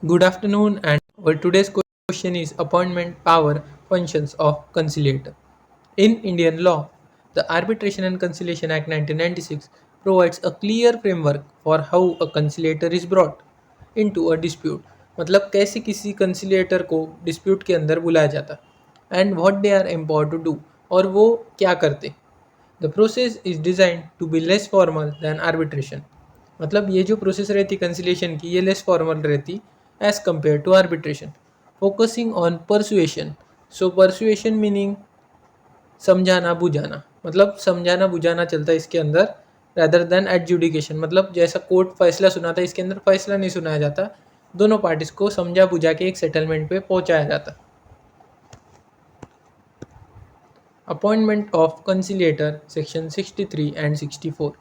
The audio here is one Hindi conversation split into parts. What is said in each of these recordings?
Good afternoon, and our today's question is appointment power functions of conciliator. In Indian law, the Arbitration and Conciliation Act 1996 provides a clear framework for how a conciliator is brought into a dispute. मतलब कैसे किसी conciliator को dispute के अंदर बुलाया जाता and what they are empowered to do और वो क्या करते. The process is designed to be less formal than arbitration. मतलब ये जो प्रोसेस रहती कंसिलिएशन की ये लेस फॉर्मल रहती as compared to arbitration focusing on persuasion. So persuasion meaning समझाना बुझाना, मतलब समझाना बुझाना चलता है इसके अंदर रैदर देन एडजुडिकेशन. मतलब जैसा कोर्ट फैसला सुनाता है इसके अंदर फैसला नहीं सुनाया जाता, दोनों पार्टीज को समझा बुझा के एक सेटलमेंट पे पहुंचाया जाता. Appointment of conciliator, section 63 and 64.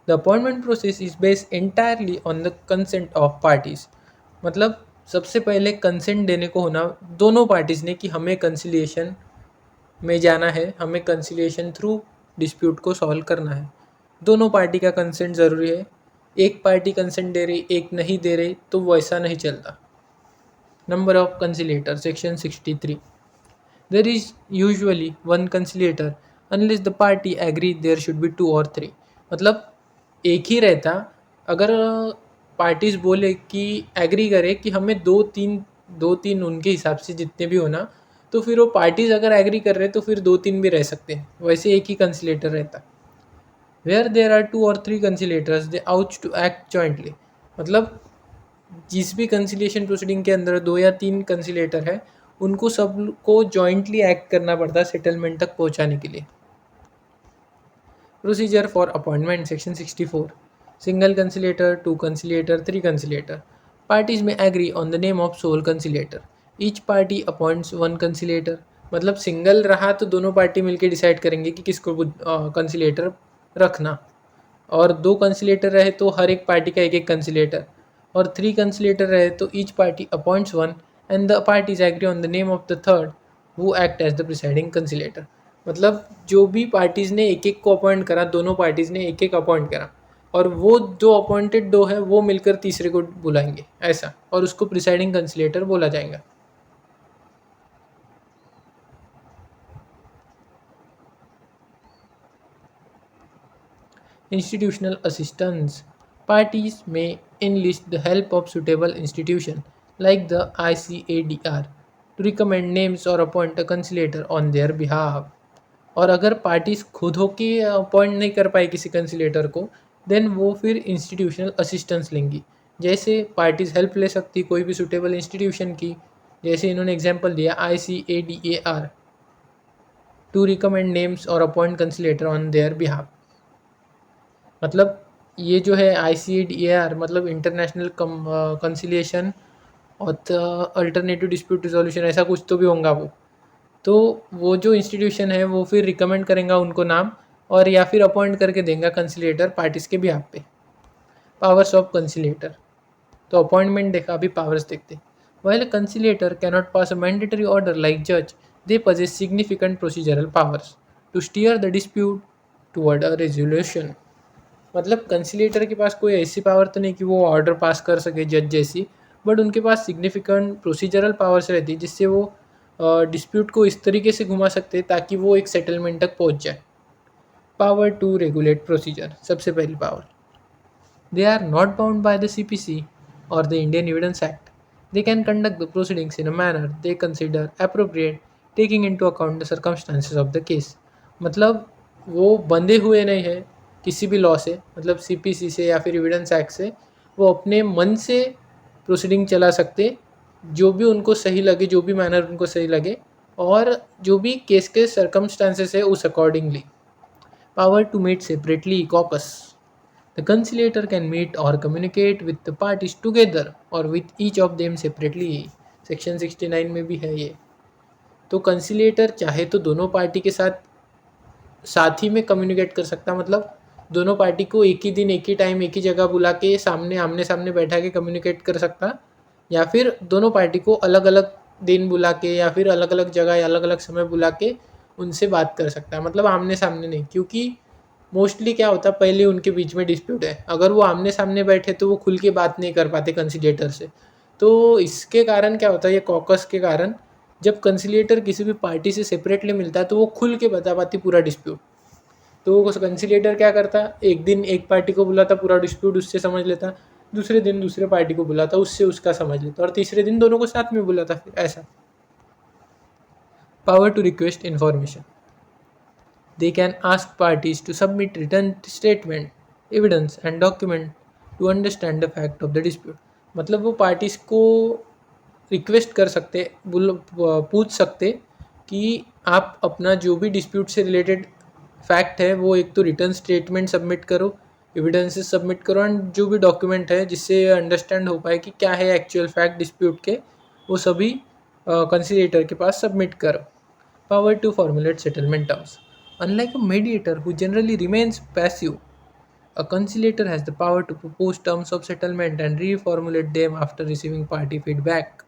The appointment process is based entirely on the consent of parties. मतलब सबसे पहले कंसेंट देने को होना दोनों पार्टीज़ ने कि हमें कंसिलिएशन में जाना है, हमें कंसिलिएशन थ्रू डिस्प्यूट को सॉल्व करना है. दोनों पार्टी का कंसेंट ज़रूरी है. एक पार्टी कंसेंट दे रही एक नहीं दे रही तो वैसा नहीं चलता. Number of conciliator, section 63. There is usually one conciliator unless the party agree there should be two or three. मतलब एक ही रहता अगर पार्टीज बोले कि एग्री करे कि हमें दो तीन उनके हिसाब से जितने भी होना, तो फिर वो पार्टीज अगर एग्री कर रहे तो फिर दो तीन भी रह सकते हैं, वैसे एक ही कंसिलेटर रहता. Where there are two or three conciliators they ought to act jointly. मतलब जिस भी कंसिलिएशन प्रोसीडिंग के अंदर दो या तीन कंसिलेटर है उनको सबको जॉइंटली एक्ट करना पड़ता है सेटलमेंट तक पहुंचाने के लिए. Procedure for appointment, section 64. Single conciliator, two conciliator, three conciliator. Parties में agree on the name of sole conciliator. Each party appoints one conciliator. मतलब सिंगल रहा तो दोनों पार्टी मिलकर डिसाइड करेंगे कि किसको कंसिलेटर रखना, और दो कंसिलेटर रहे तो हर एक पार्टी का एक एक कंसिलेटर, और थ्री कंसिलेटर रहे तो each party appoints one and the parties agree on the name of the third who act as the presiding conciliator. मतलब जो भी पार्टीज़ ने एक एक को अपॉइंट करा, दोनों पार्टीज़ ने एक एक अपॉइंट करा, और वो जो अपॉइंटेड दो है वो मिलकर तीसरे को बुलाएंगे ऐसा, और उसको प्रिसाइडिंग कंसिलेटर बोला जाएगा. Institutional assistance. Parties may enlist the help of suitable institution like the ICADR to recommend names or appoint a conciliator on their behalf. और अगर पार्टीज खुद होके अपॉइंट नहीं कर पाए किसी कंसिलेटर को, देन वो फिर इंस्टीट्यूशनल असिस्टेंस लेंगी. जैसे पार्टीज हेल्प ले सकती कोई भी सुटेबल इंस्टीट्यूशन की, जैसे इन्होंने एग्जांपल दिया ICADAR टू रिकमेंड नेम्स और अपॉइंट कंसिलेटर ऑन देयर बिहाफ. मतलब ये जो है ICADAR मतलब इंटरनेशनल कंसिलिएशन और अल्टरनेटिव डिस्प्यूट रिजोल्यूशन, ऐसा कुछ तो भी होगा वो. तो वो जो इंस्टीट्यूशन है वो फिर रिकमेंड करेगा उनको नाम, और या फिर अपॉइंट करके देगा कंसिलेटर पार्टीज के बिहाफ पे. Powers of conciliator. तो अपॉइंटमेंट देखा, अभी पावर्स देखते. While a conciliator cannot pass a mandatory order like judge, they possess significant procedural powers to steer the dispute toward a resolution. मतलब कंसिलेटर के पास कोई ऐसी पावर तो नहीं कि वो ऑर्डर पास कर सके जज जैसी, बट उनके पास सिग्निफिकेंट प्रोसीजरल पावर्स रहती है जिससे वो डिस्प्यूट को इस तरीके से घुमा सकते हैं ताकि वो एक सेटलमेंट तक पहुंच जाए. Power to regulate procedure. सबसे पहली power, they are not bound by the CPC और the Indian evidence act. They can conduct the proceedings in a manner they consider appropriate taking into account the circumstances of the case. मतलब वो बंधे हुए नहीं है किसी भी लॉ से, मतलब CPC से या फिर एविडेंस एक्ट से. वो अपने मन से प्रोसीडिंग चला सकते जो भी उनको सही लगे, जो भी मैनर उनको सही लगे, और जो भी केस के सर्कमस्टांसेस है उस accordingly. Power to meet separately, caucus. The conciliator can meet or communicate with the parties together or with each of them separately. Section 69 में भी है ये. तो कंसिलेटर चाहे तो दोनों पार्टी के साथ साथ ही में कम्युनिकेट कर सकता, मतलब दोनों पार्टी को एक ही दिन एक ही टाइम एक ही जगह बुला के सामने आमने सामने बैठा के कम्युनिकेट कर सकता, या फिर दोनों पार्टी को अलग अलग दिन बुला के या फिर अलग अलग जगह या अलग अलग समय बुला के उनसे बात कर सकता है. मतलब आमने सामने नहीं, क्योंकि मोस्टली क्या होता है पहले उनके बीच में डिस्प्यूट है, अगर वो आमने सामने बैठे तो वो खुल के बात नहीं कर पाते कंसिलेटर से, तो इसके कारण क्या होता है, ये कॉकस के कारण जब कंसिलिएटर किसी भी पार्टी से सेपरेटली मिलता है तो वो खुल के बता पाती पूरा डिस्प्यूट। तो वो कंसिलिएटर क्या करता, एक दिन एक पार्टी को बुलाता, पूरा डिस्प्यूट उससे समझ लेता, दूसरे दिन दूसरे पार्टी को बुलाता, उससे उसका समझ लेता, और तीसरे दिन दोनों को साथ में बुलाता, फिर ऐसा। Power to request information. They can ask parties to submit written statement, evidence and document to understand the fact of the dispute. मतलब वो पार्टीज को रिक्वेस्ट कर सकते, पूछ सकते कि आप अपना जो भी डिस्प्यूट से रिलेटेड फैक्ट है वो एक तो रिटर्न स्टेटमेंट सबमिट करो, एविडेंसेस सबमिट करो, एंड जो भी डॉक्यूमेंट है जिससे अंडरस्टैंड हो पाए कि क्या है एक्चुअल फैक्ट डिस्प्यूट के, वो सभी कंसिलेटर के पास सबमिट करो. Power to formulate settlement terms. Unlike a mediator who generally remains passive, a conciliator has the power to propose terms of settlement and reformulate them after receiving party feedback.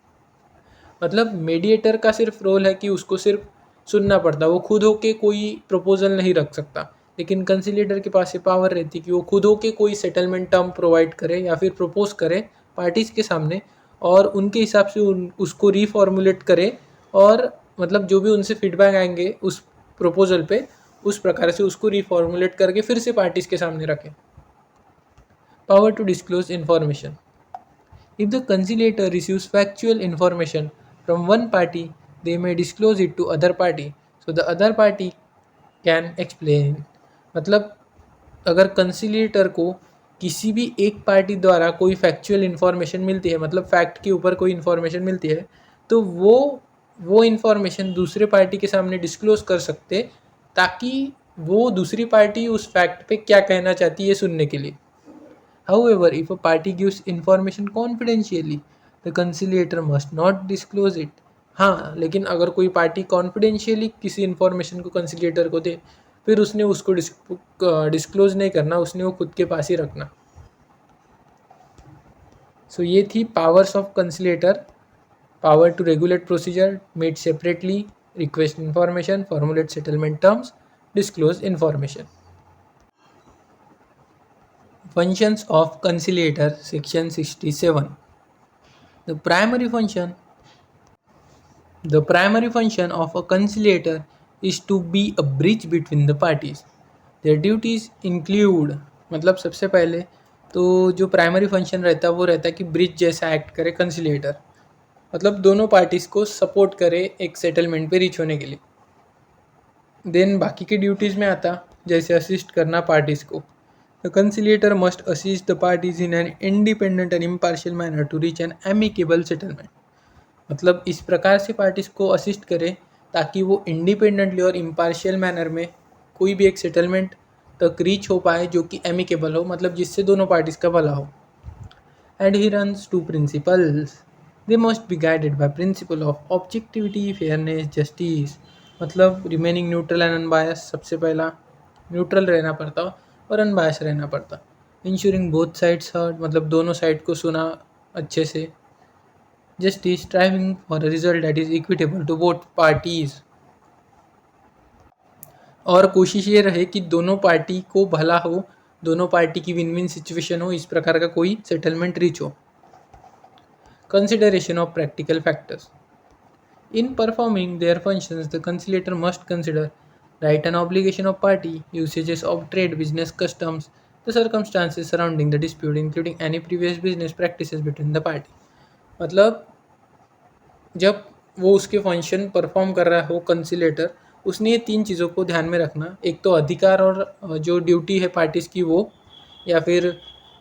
मतलब मेडिएटर का सिर्फ रोल है कि उसको सिर्फ सुनना पड़ता है, वो खुद होके कोई प्रपोजल नहीं रख सकता, लेकिन कंसिलिएटर के पास ये पावर रहती है कि वो खुद होके कोई सेटलमेंट टर्म प्रोवाइड करे या फिर प्रपोज करे पार्टीज़ के सामने, और उनके हिसाब से उसको रीफॉर्मुलेट करे, और मतलब जो भी उनसे फीडबैक आएंगे उस प्रपोजल पे उस प्रकार से उसको रीफॉर्मुलेट करके फिर से पार्टीज़ के सामने रखें. Power to disclose information. If the conciliator receives factual information from one party, they may disclose it to other party, so the other party can explain. मतलब अगर कंसिलिएटर को किसी भी एक पार्टी द्वारा कोई फैक्चुअल इन्फॉर्मेशन मिलती है, मतलब फैक्ट के ऊपर कोई इन्फॉर्मेशन मिलती है, तो वो इन्फॉर्मेशन दूसरे पार्टी के सामने डिस्क्लोज कर सकते, ताकि वो दूसरी पार्टी उस फैक्ट पे क्या कहना चाहती है सुनने के लिए. However, if a party gives information confidentially, the conciliator must not disclose it. हाँ, लेकिन अगर कोई पार्टी कॉन्फिडेंशियली किसी इन्फॉर्मेशन को कंसिलिएटर को दे, फिर उसने उसको डिस्क्लोज नहीं करना, उसने वो खुद के पास ही रखना. सो ये थी powers of conciliator. Power to regulate procedure, meet separately, request information, formulate settlement terms, disclose information. Functions of conciliator, section 67. The primary function of a conciliator is to be a bridge between the parties. Their duties include, मतलब सबसे पहले तो जो प्राइमरी फंक्शन रहता है वो रहता है कि ब्रिज जैसा एक्ट करे कंसिलिएटर, मतलब दोनों पार्टीज़ को सपोर्ट करे एक सेटलमेंट पे रीच होने के लिए. देन बाकी की ड्यूटीज़ में आता जैसे असिस्ट करना पार्टीज़ को. The conciliator must assist the parties in an independent and impartial manner to reach an amicable settlement. मतलब इस प्रकार से पार्टीज को असिस्ट करे ताकि वो इंडिपेंडेंटली और इम्पार्शियल मैनर में कोई भी एक सेटलमेंट तक रीच हो पाए जो कि एमिकेबल हो, मतलब जिससे दोनों पार्टीज का भला हो. Adherence to principles. They must be guided by principle of objectivity, fairness, justice. मतलब रिमेनिंग न्यूट्रल एंड अनबायस, सबसे पहला न्यूट्रल रहना पड़ता और अनबायस रहना पड़ता. इंश्योरिंग बोथ साइड्स हर्ड, मतलब दोनों साइड को सुना अच्छे से. Justice, striving for a result that is equitable to both parties, और कोशिश ये रहे कि दोनों पार्टी को भला हो, दोनों पार्टी की विन विन सिचुएशन हो, इस प्रकार का कोई सेटलमेंट रीच हो. Consideration of practical factors. In performing their functions, the conciliator must consider right and obligation of party, usages of trade, business customs, the circumstances surrounding the dispute, including any previous business practices between the party. मतलब जब वो उसके फंक्शन परफॉर्म कर रहा हो कंसिलेटर, उसने ये तीन चीज़ों को ध्यान में रखना. एक तो अधिकार और जो ड्यूटी है पार्टीज़ की वो, या फिर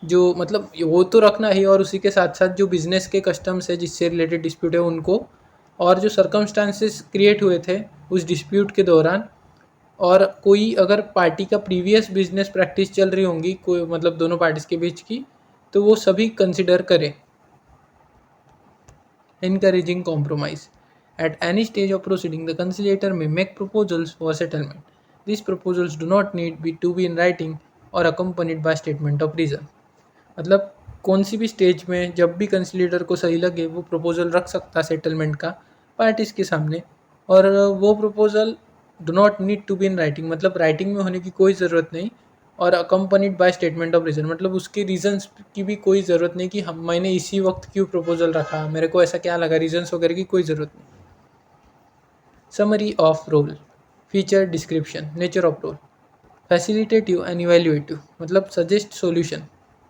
जो मतलब वो तो रखना ही, और उसी के साथ साथ जो बिज़नेस के कस्टम्स है जिससे रिलेटेड डिस्प्यूट है उनको, और जो सर्कमस्टांसेस क्रिएट हुए थे उस डिस्प्यूट के दौरान, और कोई अगर पार्टी का प्रीवियस बिजनेस प्रैक्टिस चल रही होंगी कोई, मतलब दोनों पार्टीज़ के बीच की, तो वो सभी कंसिडर करें. Encouraging compromise. At any stage of proceeding, the conciliator may make proposals for settlement. These proposals do not need to be in writing or accompanied by statement of reason. मतलब कौन सी भी स्टेज में जब भी कंसिलिएटर को सही लगे वो प्रपोजल रख सकता सेटलमेंट का पार्टीज़ के सामने, और वो proposal do not need to be in writing, मतलब राइटिंग में होने की कोई ज़रूरत नहीं, और accompanied by statement of reason, मतलब उसके रीजंस की भी कोई ज़रूरत नहीं कि हम मैंने इसी वक्त क्यों प्रपोजल रखा, मेरे को ऐसा क्या लगा, रीजंस वगैरह की कोई ज़रूरत नहीं। Summary of role, feature description, nature of role, facilitative and evaluative, मतलब सजेस्ट सॉल्यूशन,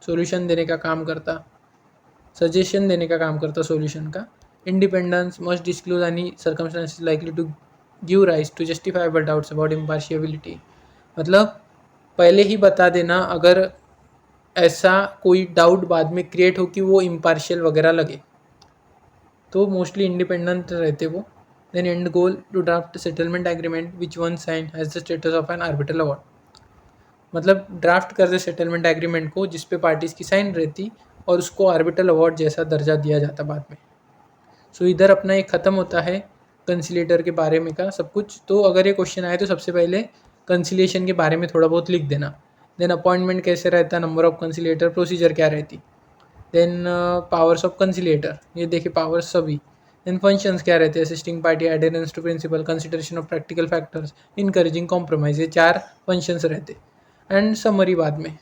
सॉल्यूशन देने का काम करता, सजेशन देने का काम करता सॉल्यूशन का। Independence, must disclose any circumstances likely to give rise to justifiable doubts about impartiality, मतलब पहले ही बता देना अगर ऐसा कोई डाउट बाद में क्रिएट हो कि वो इम्पार्शियल वगैरह लगे, तो मोस्टली इंडिपेंडेंट रहते वो। Then end goal, to draft settlement agreement which one sign has the status of an arbitral award, मतलब ड्राफ्ट कर दे सेटलमेंट एग्रीमेंट को जिस पे पार्टीज़ की साइन रहती और उसको आर्बिट्रल अवार्ड जैसा दर्जा दिया जाता बाद में। सो इधर अपना ये ख़त्म होता है कंसिलेटर के बारे में का सब कुछ। तो अगर ये क्वेश्चन आए तो सबसे पहले कंसिलिएशन के बारे में थोड़ा बहुत लिख देना। देन अपॉइंटमेंट कैसे रहता, नंबर ऑफ कंसिलेटर, प्रोसीजर क्या रहती। देन पावर्स ऑफ कंसिलेटर, ये देखिए पावर्स सभी। देन फंक्शंस क्या रहते हैं, assisting party, adherence to principle, consideration of practical factors, encouraging compromise, ये 4 फंक्शंस रहते। एंड समरी बाद में।